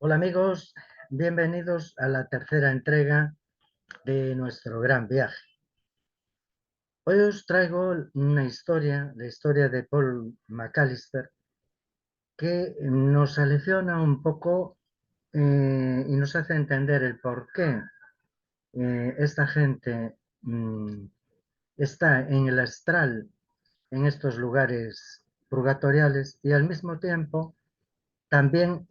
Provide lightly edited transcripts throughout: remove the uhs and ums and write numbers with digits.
Hola amigos, bienvenidos a la tercera entrega de nuestro gran viaje. Hoy os traigo una historia, la historia de Paul McAllister, que nos alecciona un poco y nos hace entender el por qué esta gente está en el astral, en estos lugares purgatoriales, y al mismo tiempo también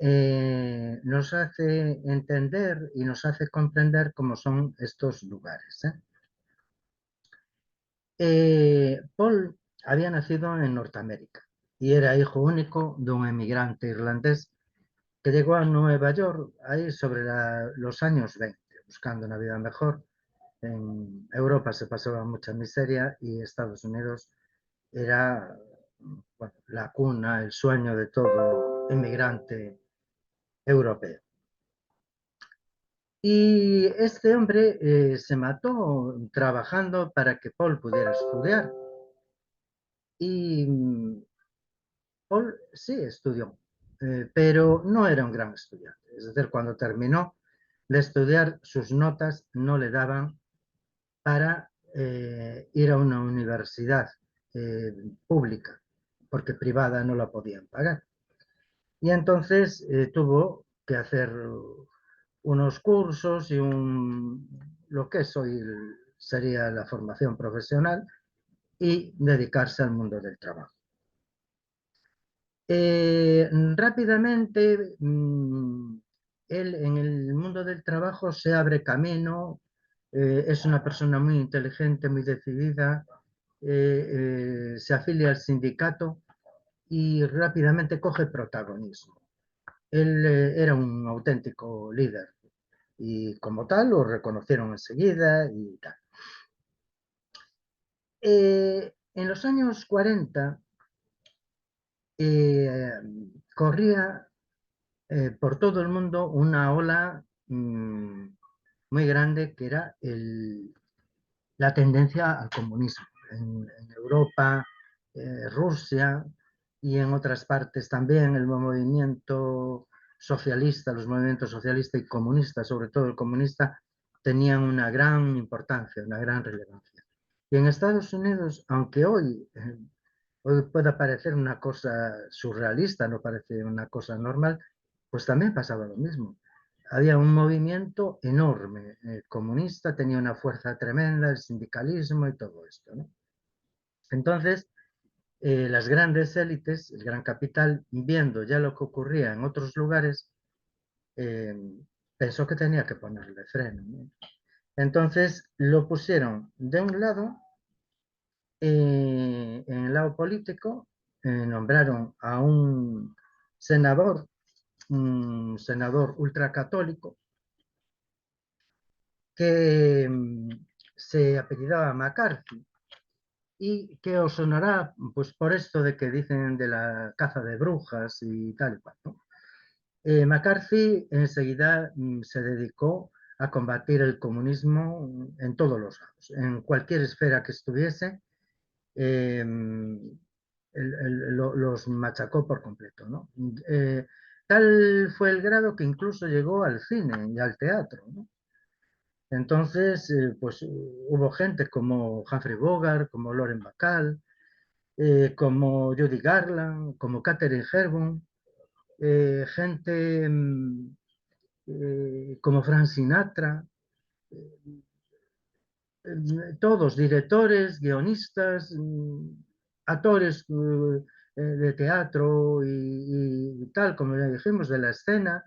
nos hace entender y nos hace comprender cómo son estos lugares. Paul había nacido en Norteamérica y era hijo único de un emigrante irlandés que llegó a Nueva York ahí sobre los años 20, buscando una vida mejor. En Europa se pasaba mucha miseria y Estados Unidos era, bueno, la cuna, el sueño de todo inmigrante europeo. Y este hombre se mató trabajando para que Paul pudiera estudiar. Y Paul sí estudió, pero no era un gran estudiante. Es decir, cuando terminó de estudiar, sus notas no le daban para ir a una universidad eh, pública, porque privada no la podían pagar. Y entonces tuvo que hacer unos cursos y lo que es hoy sería la formación profesional y dedicarse al mundo del trabajo. Rápidamente, él en el mundo del trabajo se abre camino, es una persona muy inteligente, muy decidida, se afilia al sindicato y rápidamente coge protagonismo. Él era un auténtico líder y como tal lo reconocieron enseguida y tal. En los años 40 eh, corría por todo el mundo una ola muy grande que era la tendencia al comunismo. En Europa, Rusia y en otras partes también el movimiento socialista, los movimientos socialista y comunista, sobre todo el comunista, tenían una gran importancia, una gran relevancia. Y en Estados Unidos, aunque hoy pueda parecer una cosa surrealista, no parece una cosa normal, pues también pasaba lo mismo. Había un movimiento enorme, comunista, tenía una fuerza tremenda, el sindicalismo y todo esto, ¿no? Entonces, las grandes élites, el gran capital, viendo ya lo que ocurría en otros lugares, eh, pensó que tenía que ponerle freno, ¿no? Entonces lo pusieron de un lado, en el lado político, nombraron a un senador ultracatólico, que se apellidaba McCarthy y que os sonará pues por esto de que dicen de la caza de brujas y tal y cual, ¿no? McCarthy enseguida se dedicó a combatir el comunismo en todos los lados, en cualquier esfera que estuviese, eh, los machacó por completo, ¿no? Tal fue el grado que incluso llegó al cine y al teatro, ¿no? Entonces, pues hubo gente como Humphrey Bogart, como Lauren Bacall, como Judy Garland, como Katharine Hepburn, gente como Frank Sinatra, todos directores, guionistas, actores de teatro y tal, como ya dijimos, de la escena,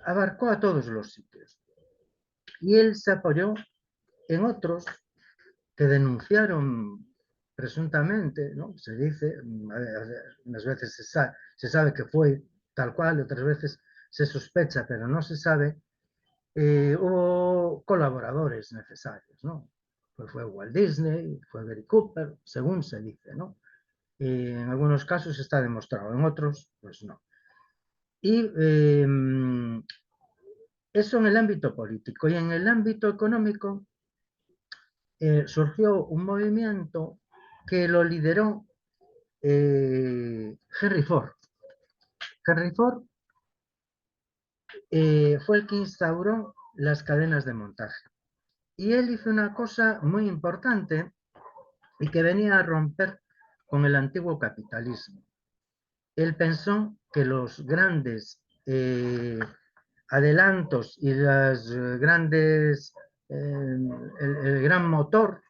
abarcó a todos los sitios. Y él se apoyó en otros que denunciaron presuntamente, ¿no? Se dice, unas veces se sabe que fue tal cual, otras veces se sospecha, pero no se sabe, hubo colaboradores necesarios, ¿no? Pues fue Walt Disney, fue Gary Cooper, según se dice, ¿no? Y en algunos casos está demostrado, en otros, pues no. Y eso en el ámbito político. Y en el ámbito económico surgió un movimiento que lo lideró Henry Ford. Henry Ford fue el que instauró las cadenas de montaje. Y él hizo una cosa muy importante y que venía a romper con el antiguo capitalismo. Él pensó que los grandes adelantos y las grandes, el gran motor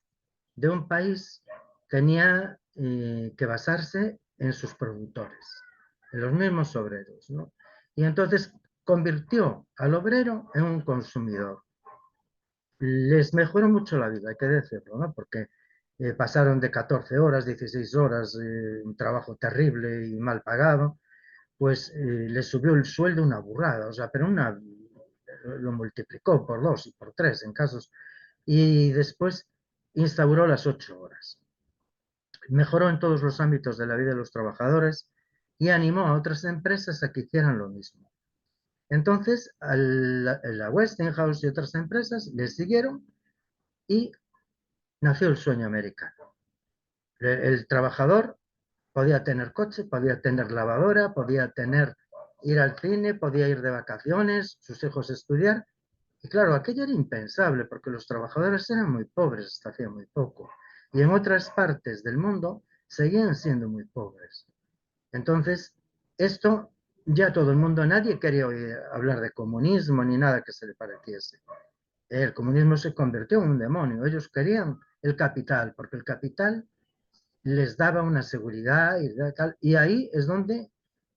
de un país tenía que basarse en sus productores, en los mismos obreros, ¿no? Y entonces convirtió al obrero en un consumidor. Les mejoró mucho la vida, hay que decirlo, ¿no? Porque pasaron de 14 horas, 16 horas, un trabajo terrible y mal pagado, pues les subió el sueldo una burrada, o sea, pero lo multiplicó por 2 y por 3 en casos, y después instauró las 8 horas. Mejoró en todos los ámbitos de la vida de los trabajadores y animó a otras empresas a que hicieran lo mismo. Entonces, la Westinghouse y otras empresas les siguieron y nació el sueño americano. El trabajador podía tener coche, podía tener lavadora, podía ir al cine, podía ir de vacaciones, sus hijos estudiar. Y claro, aquello era impensable porque los trabajadores eran muy pobres hasta hacía muy poco. Y en otras partes del mundo seguían siendo muy pobres. Entonces, esto ya todo el mundo, nadie quería oír hablar de comunismo ni nada que se le pareciese. El comunismo se convirtió en un demonio. Ellos querían el capital, porque el capital les daba una seguridad y tal. Y ahí es donde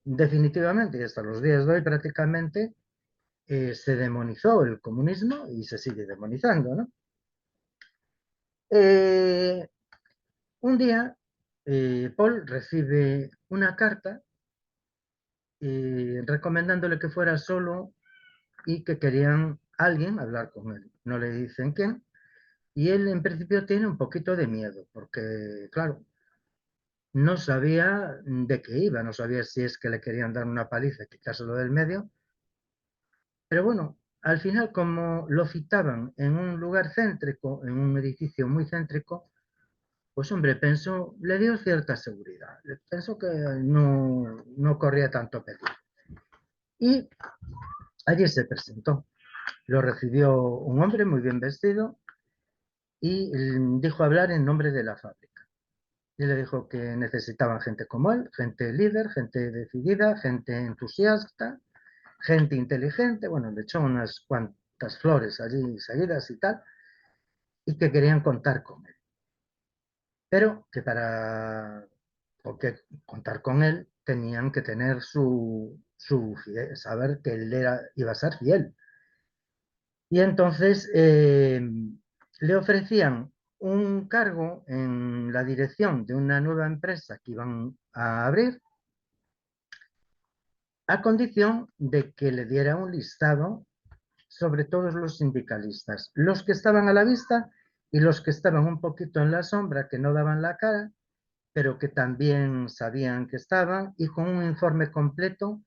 definitivamente, y hasta los días de hoy prácticamente, se demonizó el comunismo y se sigue demonizando, ¿no? Eh, un día, Paul recibe una carta recomendándole que fuera solo y que querían alguien hablar con él. No le dicen quién. Y él en principio tiene un poquito de miedo, porque claro, no sabía de qué iba, no sabía si es que le querían dar una paliza, quitárselo del medio. Pero bueno, al final, como lo citaban en un lugar céntrico, en un edificio muy céntrico, pues hombre, pensó, le dio cierta seguridad. Pensó que no corría tanto peligro. Y allí se presentó. Lo recibió un hombre muy bien vestido y dijo hablar en nombre de la fábrica. Y le dijo que necesitaban gente como él, gente líder, gente decidida, gente entusiasta, gente inteligente. Bueno, le echó unas cuantas flores allí seguidas y tal, y que querían contar con él. Pero que para porque contar con él tenían que tener saber que él iba a ser fiel. Y entonces le ofrecían un cargo en la dirección de una nueva empresa que iban a abrir a condición de que le diera un listado sobre todos los sindicalistas, los que estaban a la vista y los que estaban un poquito en la sombra, que no daban la cara, pero que también sabían que estaban, y con un informe completo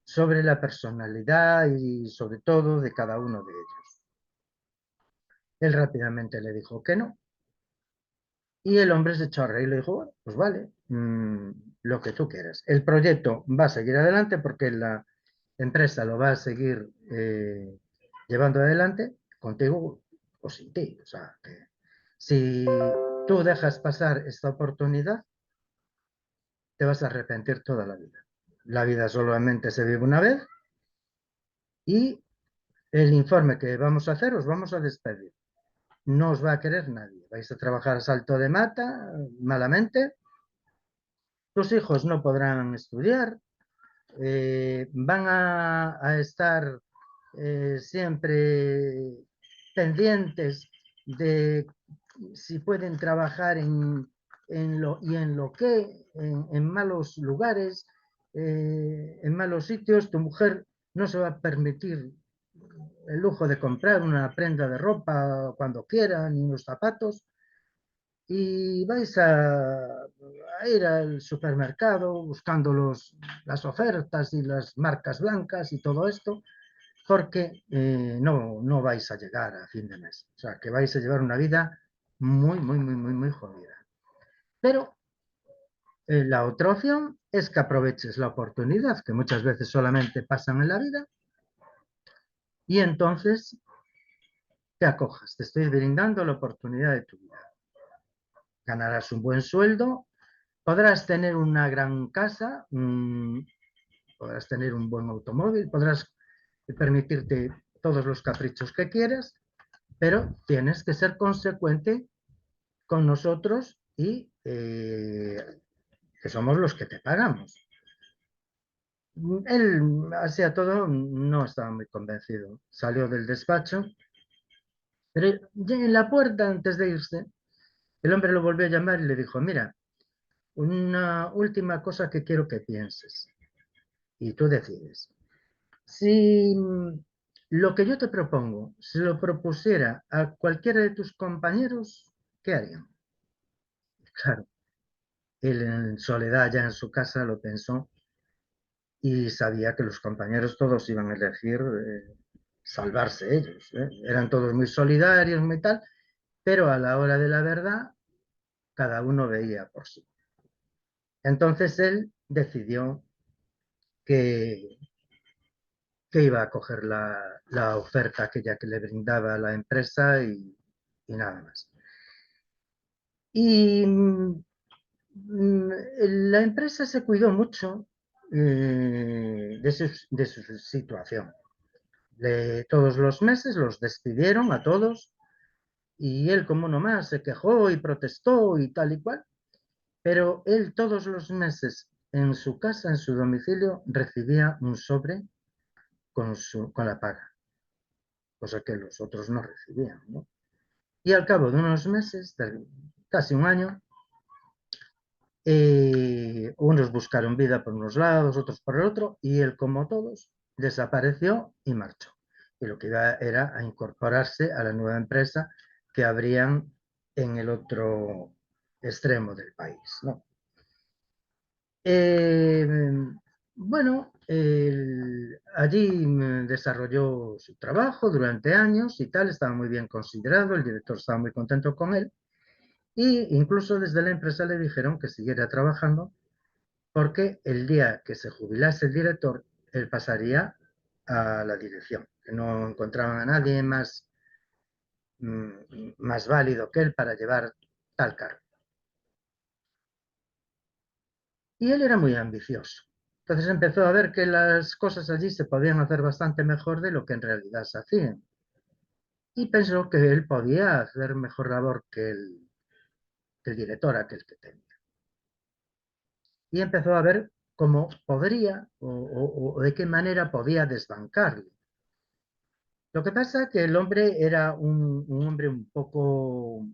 sobre la personalidad y sobre todo de cada uno de ellos. Él rápidamente le dijo que no, y el hombre se echó a reír y le dijo, bueno, pues vale, lo que tú quieras. El proyecto va a seguir adelante porque la empresa lo va a seguir llevando adelante contigo o sin ti. O sea, que si tú dejas pasar esta oportunidad, te vas a arrepentir toda la vida. La vida solamente se vive una vez y el informe que vamos a hacer os vamos a despedir. No os va a querer nadie. Vais a trabajar a salto de mata, malamente. Tus hijos no podrán estudiar, van a estar siempre pendientes de si pueden trabajar en lo que, en malos lugares, en malos sitios. Tu mujer no se va a permitir el lujo de comprar una prenda de ropa cuando quiera, ni unos zapatos, y vais ir al supermercado buscando las ofertas y las marcas blancas y todo esto, porque no vais a llegar a fin de mes. O sea, que vais a llevar una vida muy, muy, muy, muy, muy jodida. Pero la otra opción es que aproveches la oportunidad, que muchas veces solamente pasan en la vida, y entonces te acojas. Te estoy brindando la oportunidad de tu vida. Ganarás un buen sueldo, podrás tener una gran casa, podrás tener un buen automóvil, podrás permitirte todos los caprichos que quieras, pero tienes que ser consecuente con nosotros y que somos los que te pagamos. Él, así a todo, no estaba muy convencido. Salió del despacho, pero ya en la puerta, antes de irse, el hombre lo volvió a llamar y le dijo, mira, una última cosa que quiero que pienses, y tú decides. Si lo que yo te propongo se lo propusiera a cualquiera de tus compañeros, ¿qué harían? Claro, él en soledad ya en su casa lo pensó y sabía que los compañeros todos iban a elegir salvarse ellos. Eran todos muy solidarios, muy tal, pero a la hora de la verdad, cada uno veía por sí. Entonces él decidió que, que iba a coger la oferta aquella que le brindaba la empresa y nada más. Y la empresa se cuidó mucho de su situación. Todos los meses los despidieron a todos y él como uno más se quejó y protestó y tal y cual, pero él todos los meses en su casa, en su domicilio, recibía un sobre con la paga, cosa que los otros no recibían, ¿no? Y al cabo de unos meses, casi un año, unos buscaron vida por unos lados, otros por el otro, y él, como todos, desapareció y marchó. Y lo que iba era a incorporarse a la nueva empresa que habrían en el otro extremo del país, ¿no? Eh, bueno, allí desarrolló su trabajo durante años y tal, estaba muy bien considerado, el director estaba muy contento con él, y incluso desde la empresa le dijeron que siguiera trabajando porque el día que se jubilase el director, él pasaría a la dirección, que no encontraban a nadie más válido que él para llevar tal cargo. Y él era muy ambicioso. Entonces empezó a ver que las cosas allí se podían hacer bastante mejor de lo que en realidad se hacían. Y pensó que él podía hacer mejor labor que el director aquel que tenía. Y empezó a ver cómo podría o de qué manera podía desbancarle. Lo que pasa es que el hombre era un hombre un poco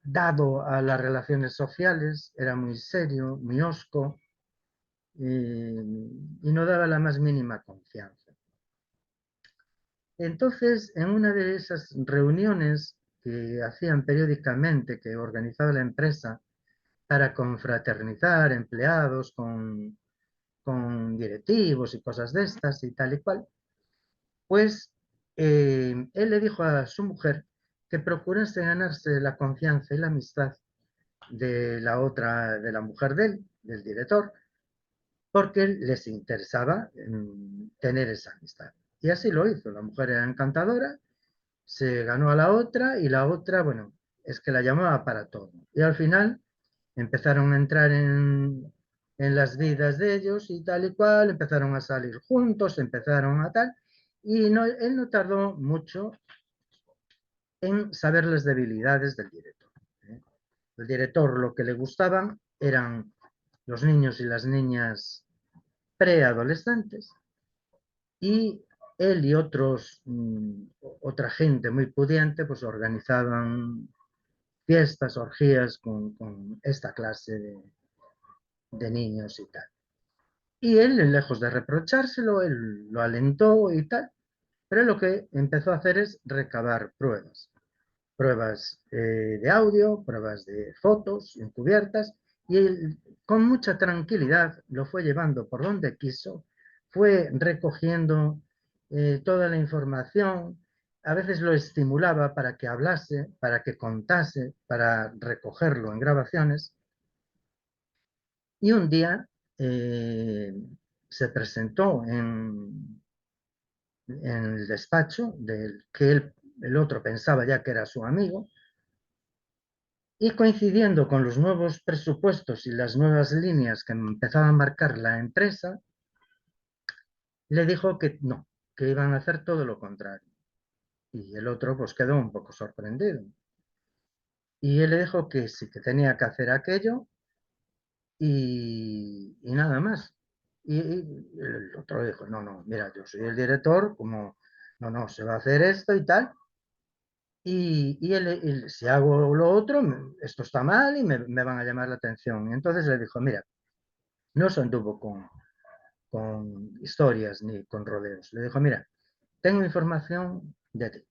dado a las relaciones sociales, era muy serio, muy hosco y no daba la más mínima confianza. Entonces, en una de esas reuniones que hacían periódicamente, que organizaba la empresa para confraternizar empleados con directivos y cosas de estas y tal y cual, pues él le dijo a su mujer que procurase ganarse la confianza y la amistad de la otra, de la mujer de él, del director, porque les interesaba tener esa amistad. Y así lo hizo. La mujer era encantadora, se ganó a la otra y la otra, bueno, es que la llamaba para todo. Y al final empezaron a entrar en las vidas de ellos y tal y cual, empezaron a salir juntos, empezaron a tal, y no, él no tardó mucho en saber las debilidades del director. ¿Eh? El director lo que le gustaban eran los niños y las niñas preadolescentes y él y otra gente muy pudiente pues organizaban fiestas, orgías con esta clase de niños y tal. Y él, lejos de reprochárselo, él lo alentó y tal, pero lo que empezó a hacer es recabar pruebas. Pruebas de audio, pruebas de fotos encubiertas, y él con mucha tranquilidad lo fue llevando por donde quiso, fue recogiendo toda la información, a veces lo estimulaba para que hablase, para que contase, para recogerlo en grabaciones, y un día eh, se presentó en el despacho del que el otro pensaba ya que era su amigo, y coincidiendo con los nuevos presupuestos y las nuevas líneas que empezaba a marcar la empresa, le dijo que no, que iban a hacer todo lo contrario. Y el otro pues quedó un poco sorprendido. Y él le dijo que sí, que tenía que hacer aquello y nada más. Y el otro dijo, no, no, mira, yo soy el director, como, no, no, se va a hacer esto y tal. Y él, si hago lo otro, esto está mal y me van a llamar la atención. Y entonces le dijo, mira, no se anduvo con historias ni con rodeos. Le dijo, mira, tengo información de ti.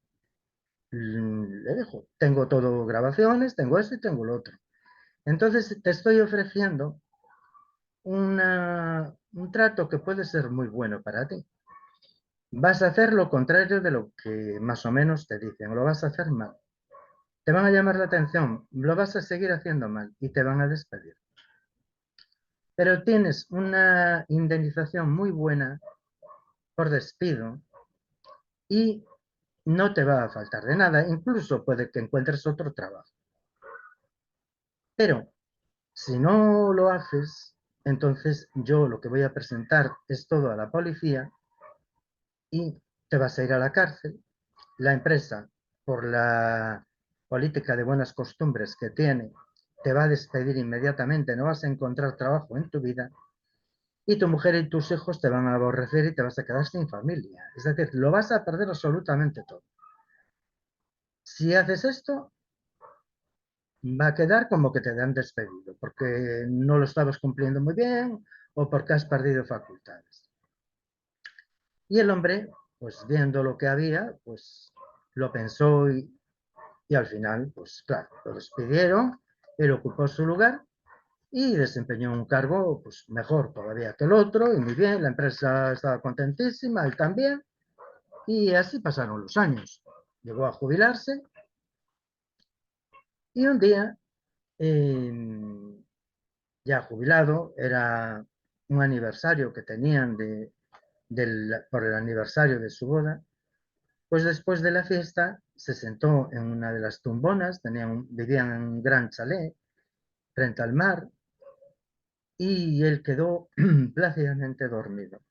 Le dijo, tengo todo grabaciones, tengo esto y tengo lo otro. Entonces te estoy ofreciendo un trato que puede ser muy bueno para ti. Vas a hacer lo contrario de lo que más o menos te dicen, lo vas a hacer mal. Te van a llamar la atención, lo vas a seguir haciendo mal y te van a despedir. Pero tienes una indemnización muy buena por despido y no te va a faltar de nada, incluso puede que encuentres otro trabajo. Pero si no lo haces, entonces yo lo que voy a presentar es todo a la policía y te vas a ir a la cárcel. La empresa, por la política de buenas costumbres que tiene, te va a despedir inmediatamente, no vas a encontrar trabajo en tu vida y tu mujer y tus hijos te van a aborrecer y te vas a quedar sin familia. Es decir, lo vas a perder absolutamente todo. Si haces esto, va a quedar como que te han despedido, porque no lo estabas cumpliendo muy bien o porque has perdido facultades. Y el hombre, pues viendo lo que había, pues lo pensó y al final, pues claro, lo despidieron, él ocupó su lugar y desempeñó un cargo pues mejor todavía que el otro y muy bien, la empresa estaba contentísima, él también, y así pasaron los años. Llegó a jubilarse y un día, eh, ya jubilado, era un aniversario que tenían por el aniversario de su boda, pues después de la fiesta se sentó en una de las tumbonas, vivían en un gran chalet frente al mar y él quedó plácidamente dormido,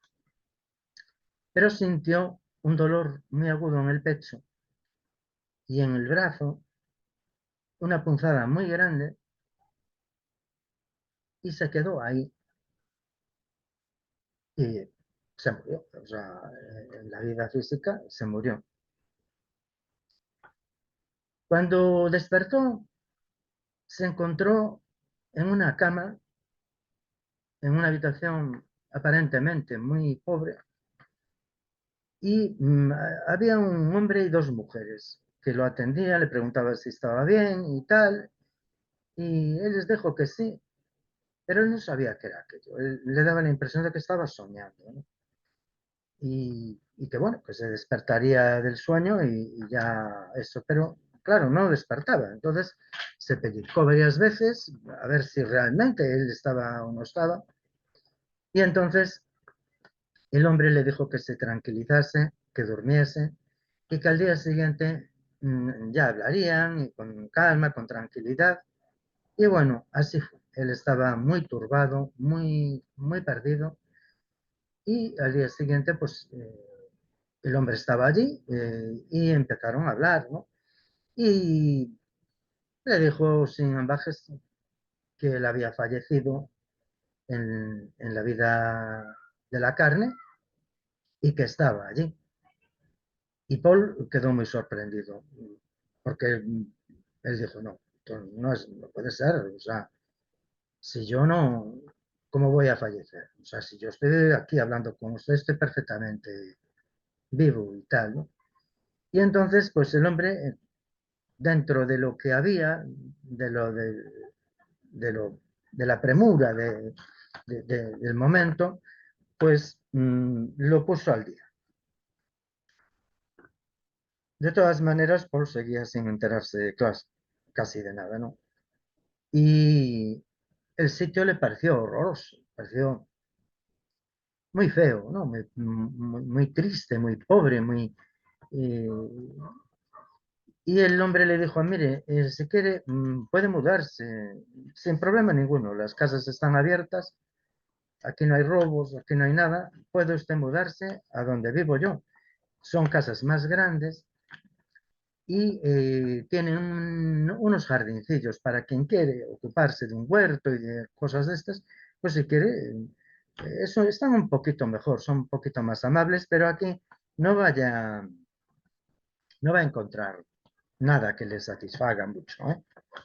pero sintió un dolor muy agudo en el pecho y en el brazo, una punzada muy grande y se quedó ahí y se murió. O sea, en la vida física se murió. Cuando despertó, se encontró en una cama, en una habitación aparentemente muy pobre, y había un hombre y dos mujeres que lo atendían, le preguntaba si estaba bien y tal, y él les dijo que sí, pero él no sabía qué era aquello. Él, le daba la impresión de que estaba soñando, ¿no? Y que bueno, que se despertaría del sueño y ya eso, pero claro, no despertaba. Entonces se pellizcó varias veces a ver si realmente él estaba o no estaba. Y entonces el hombre le dijo que se tranquilizase, que durmiese y que al día siguiente ya hablarían y con calma, con tranquilidad. Y bueno, así fue. Él estaba muy turbado, muy, muy perdido. Y al día siguiente, pues el hombre estaba allí y empezaron a hablar, ¿no? Y le dijo sin ambajes que él había fallecido en la vida de la carne y que estaba allí. Y Paul quedó muy sorprendido, porque él dijo, no, no puede ser, o sea, si yo no, ¿cómo voy a fallecer? O sea, si yo estoy aquí hablando con usted, estoy perfectamente vivo y tal, ¿no? Y entonces, pues el hombre, dentro de lo que había, de, lo, de la premura del momento, pues lo puso al día. De todas maneras, Paul seguía sin enterarse casi de nada, ¿no? Y el sitio le pareció horroroso, pareció muy feo, ¿no? Muy triste, muy pobre, muy... eh, y el hombre le dijo, mire, si quiere, puede mudarse sin problema ninguno. Las casas están abiertas, aquí no hay robos, aquí no hay nada. Puede usted mudarse a donde vivo yo. Son casas más grandes y tienen unos jardincillos para quien quiere ocuparse de un huerto y de cosas de estas, pues si quiere, eso están un poquito mejor, son un poquito más amables, pero aquí no vaya, no va a encontrar nada que le satisfaga mucho, ¿eh?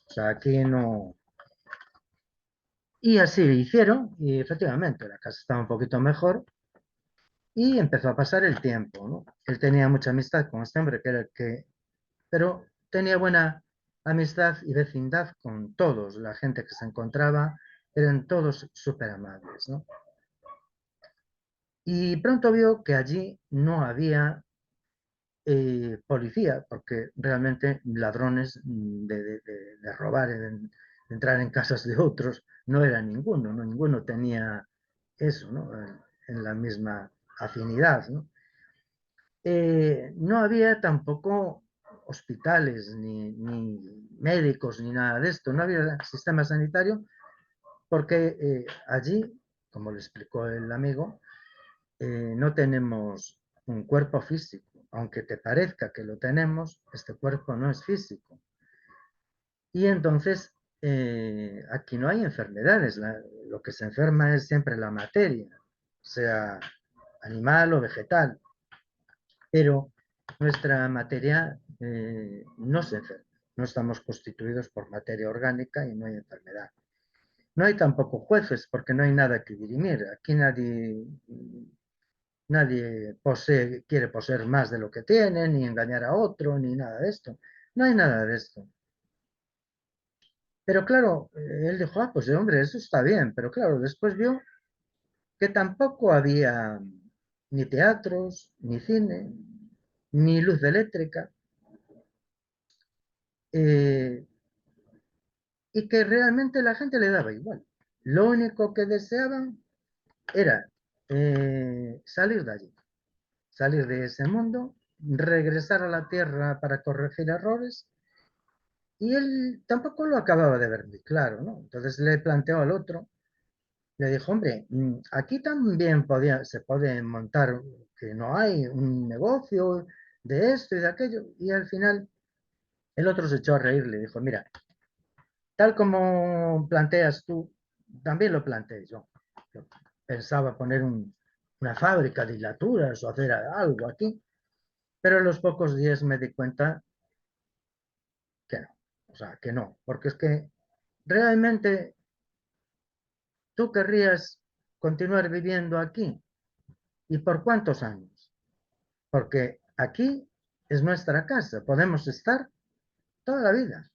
O sea, aquí no... Y así hicieron, y efectivamente la casa estaba un poquito mejor, y empezó a pasar el tiempo, ¿no? Él tenía mucha amistad con este hombre, que era el que pero tenía buena amistad y vecindad con todos, la gente que se encontraba, eran todos súper amables, ¿no? Y pronto vio que allí no había policía, porque realmente ladrones de robar, de entrar en casas de otros, no era ninguno, ¿no? Ninguno tenía eso, ¿no? En la misma afinidad, ¿no? No había tampoco hospitales, ni médicos, ni nada de esto. No había sistema sanitario porque allí, como le explicó el amigo, no tenemos un cuerpo físico. Aunque te parezca que lo tenemos, este cuerpo no es físico. Y entonces aquí no hay enfermedades. Lo que se enferma es siempre la materia, sea animal o vegetal. Pero nuestra materia no se enferma. No estamos constituidos por materia orgánica y no hay enfermedad. No hay tampoco jueces porque no hay nada que dirimir. Aquí nadie quiere poseer más de lo que tiene, ni engañar a otro, ni nada de esto. No hay nada de esto. Pero claro, él dijo, ah, pues hombre, eso está bien. Pero claro, después vio que tampoco había ni teatros, ni cine, ni luz eléctrica. Eh, y que realmente la gente le daba igual. Lo único que deseaban era salir de allí, salir de ese mundo, regresar a la tierra para corregir errores, y él tampoco lo acababa de ver muy claro, ¿no? Entonces le planteó al otro, le dijo, hombre, aquí también se puede montar, que no hay un negocio de esto y de aquello, y al final el otro se echó a reír, le dijo, mira, tal como planteas tú, también lo planteé yo. Yo pensaba poner una fábrica de hilaturas o hacer algo aquí, pero a los pocos días me di cuenta que no. O sea, que no, porque es que realmente tú querrías continuar viviendo aquí. ¿Y por cuántos años? Porque aquí es nuestra casa, podemos estar toda la vida,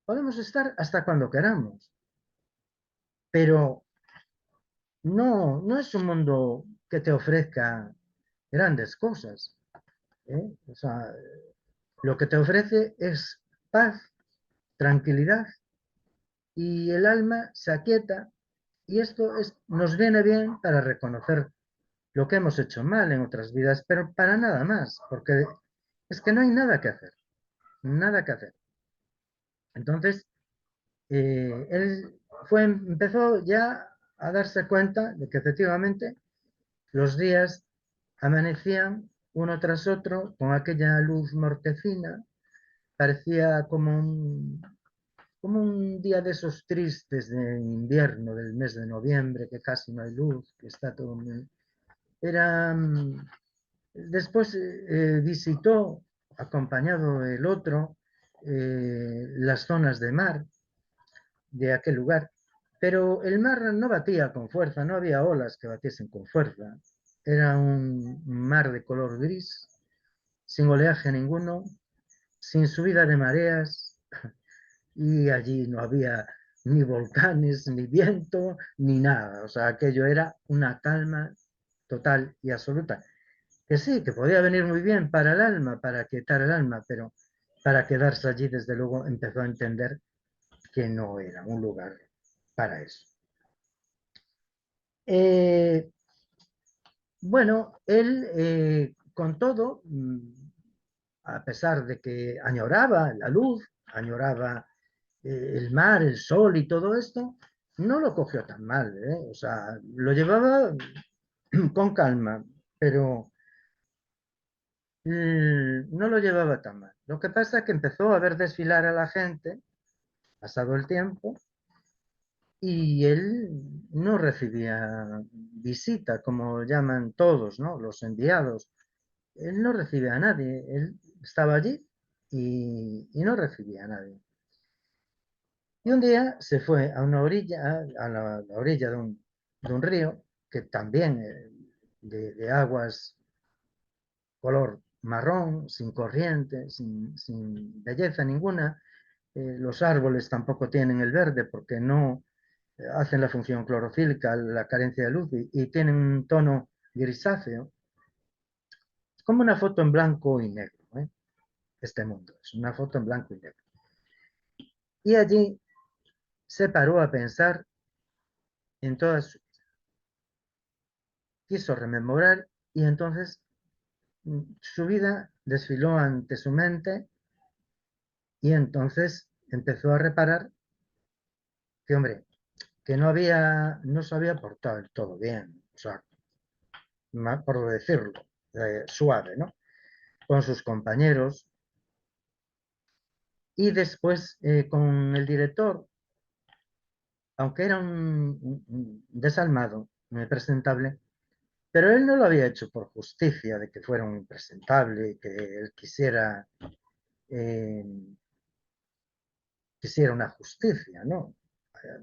podemos estar hasta cuando queramos, pero no es un mundo que te ofrezca grandes cosas, ¿eh? O sea, lo que te ofrece es paz, tranquilidad y el alma se aquieta y nos viene bien para reconocer lo que hemos hecho mal en otras vidas, pero para nada más, porque es que no hay nada que hacer, nada que hacer. Entonces, él empezó ya a darse cuenta de que efectivamente los días amanecían uno tras otro con aquella luz mortecina, parecía como un día de esos tristes de invierno del mes de noviembre, que casi no hay luz, que está todo muy... Era, después visitó, acompañado del otro, las zonas de mar de aquel lugar, pero el mar no batía con fuerza, no había olas que batiesen con fuerza, era un mar de color gris, sin oleaje ninguno, sin subida de mareas, y allí no había ni volcanes, ni viento, ni nada. O sea, aquello era una calma total y absoluta. Que sí, que podía venir muy bien para el alma, para quietar el alma, pero para quedarse allí, desde luego, empezó a entender que no era un lugar para eso. Bueno, él, con todo, a pesar de que añoraba la luz, añoraba el mar, el sol y todo esto, no lo cogió tan mal, ¿eh? O sea, lo llevaba con calma, pero no lo llevaba tan mal. Lo que pasa es que empezó a ver desfilar a la gente, pasado el tiempo, y él no recibía visita, como llaman todos, ¿no? Los enviados. Él no recibía a nadie, él estaba allí y no recibía a nadie. Y un día se fue a una orilla, a la orilla de un río, que también de aguas color marrón, sin corriente, sin belleza ninguna. Los árboles tampoco tienen el verde porque no hacen la función clorofílica, la carencia de luz, y tienen un tono grisáceo. Es como una foto en blanco y negro, ¿eh? Este mundo es una foto en blanco y negro. Y allí se paró a pensar en toda su... Quiso rememorar y entonces su vida desfiló ante su mente y entonces empezó a reparar que, hombre, que no se había portado del todo bien, o sea, por decirlo, suave, ¿no? Con sus compañeros. Y después con el director, aunque era un desalmado, un impresentable, pero él no lo había hecho por justicia de que fuera un impresentable, que él eh, quisiera una justicia, ¿no?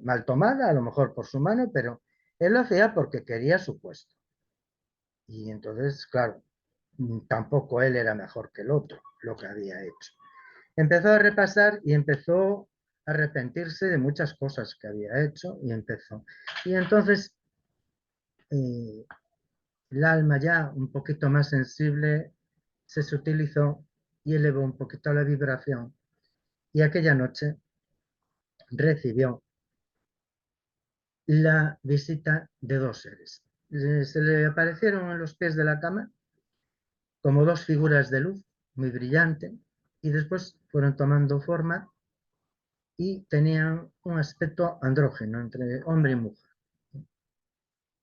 Mal tomada, a lo mejor por su mano, pero él lo hacía porque quería su puesto. Y entonces, claro, tampoco él era mejor que el otro, lo que había hecho. Empezó a repasar y empezó a arrepentirse de muchas cosas que había hecho y empezó. Y entonces eh, el alma ya un poquito más sensible se sutilizó y elevó un poquito la vibración. Y aquella noche recibió la visita de dos seres. Se le aparecieron en los pies de la cama como dos figuras de luz muy brillante y después fueron tomando forma y tenían un aspecto andrógeno entre hombre y mujer.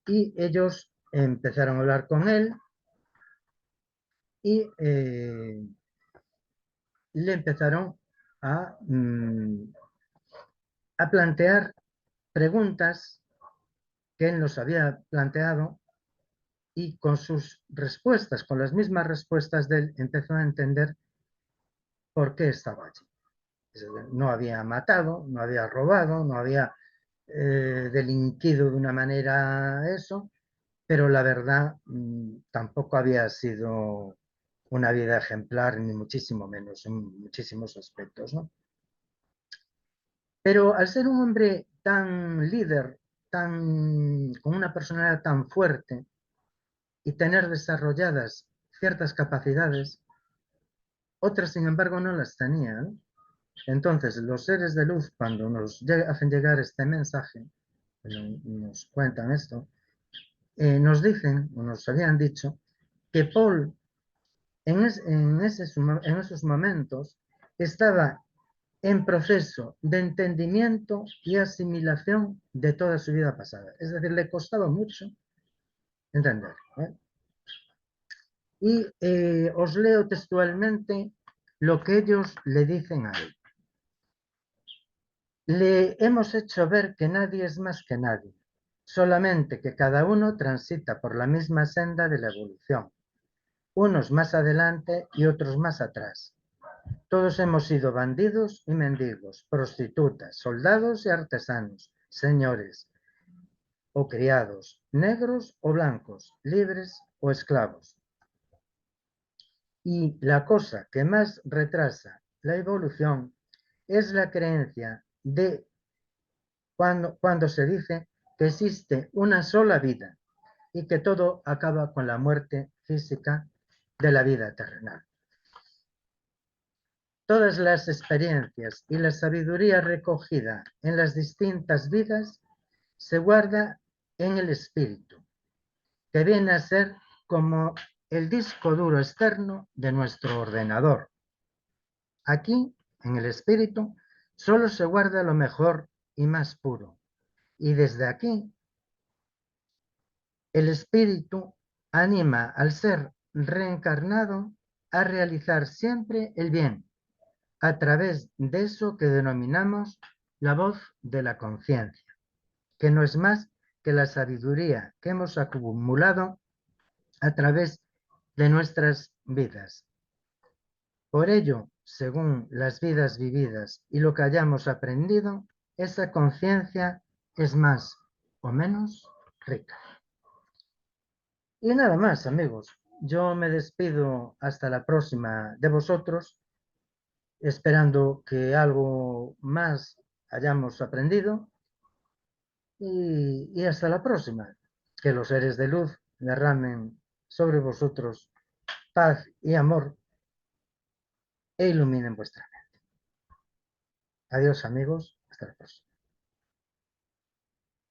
Y ellos empezaron a hablar con él y le empezaron a, a plantear preguntas que él nos había planteado y con sus respuestas, con las mismas respuestas de él, empezó a entender por qué estaba allí. No había matado, no había robado, no había delinquido de una manera eso, pero la verdad tampoco había sido una vida ejemplar, ni muchísimo menos en muchísimos aspectos, ¿no? Pero al ser un hombre tan líder, con una personalidad tan fuerte y tener desarrolladas ciertas capacidades, otras sin embargo no las tenía, ¿no? Entonces los seres de luz, cuando nos hacen llegar este mensaje, nos cuentan esto, nos dicen, o nos habían dicho, que Paul en esos momentos estaba en proceso de entendimiento y asimilación de toda su vida pasada. Es decir, le costaba mucho entender, ¿eh? Y os leo textualmente lo que ellos le dicen a él. Le hemos hecho ver que nadie es más que nadie, solamente que cada uno transita por la misma senda de la evolución, unos más adelante y otros más atrás. Todos hemos sido bandidos y mendigos, prostitutas, soldados y artesanos, señores o criados, negros o blancos, libres o esclavos. Y la cosa que más retrasa la evolución es la creencia de cuando se dice que existe una sola vida y que todo acaba con la muerte física de la vida terrenal. Todas las experiencias y la sabiduría recogida en las distintas vidas se guarda en el espíritu, que viene a ser como el disco duro externo de nuestro ordenador. Aquí, en el espíritu, solo se guarda lo mejor y más puro. Y desde aquí, el espíritu anima al ser reencarnado a realizar siempre el bien, a través de eso que denominamos la voz de la conciencia, que no es más que la sabiduría que hemos acumulado a través de nuestras vidas. Por ello, según las vidas vividas y lo que hayamos aprendido, esa conciencia es más o menos rica. Y nada más, amigos. Yo me despido hasta la próxima de vosotros, esperando que algo más hayamos aprendido. Y hasta la próxima. Que los seres de luz derramen sobre vosotros paz y amor e iluminen vuestra mente. Adiós, amigos. Hasta la próxima.